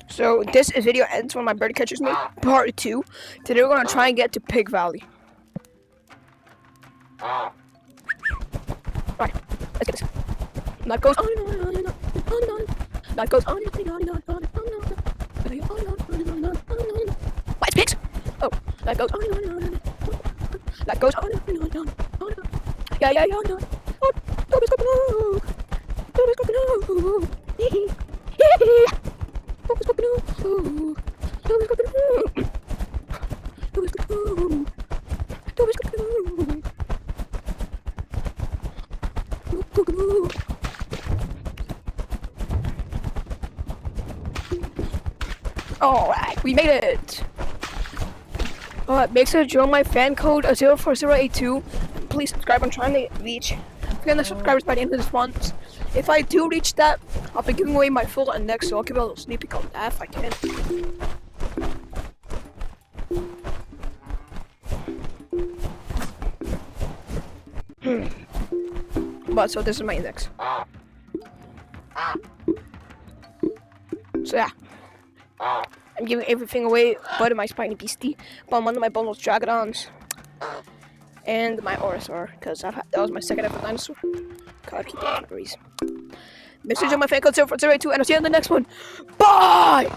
So this video ends when my bird catches me. Part 2. Today we're gonna try and get to Pig Valley. Alright, let's get this. Life goes on and on and on and on and on. Life goes on and on and on and on and on and on. Why, it's pigs! Oh, life goes on and on and on and on. Life goes on and on and on and on. Yeah, yeah, yeah, yeah. Oh, Toby's cooking up. Toby's cooking up. Toby's cooking up. Toby's cooking up. Toby's cooking up. Toby's cooking up. Cooking up. Alright, we made it! Make sure to join my fan code 04082. Please subscribe. I'm trying to reach 300 subscribers by the end of this month. If I do reach that, I'll be giving away my full index, so I'll give a little sneak peek on that if I can. But, so this is my index. So yeah. I'm giving everything away but my Spiny Beastie, but one of my Boneless Dragodons, and my Orosaur, because that was my second ever dinosaur. Gotta keep the memories. Message on my fan code 04082, and I'll see you in the next one. Bye!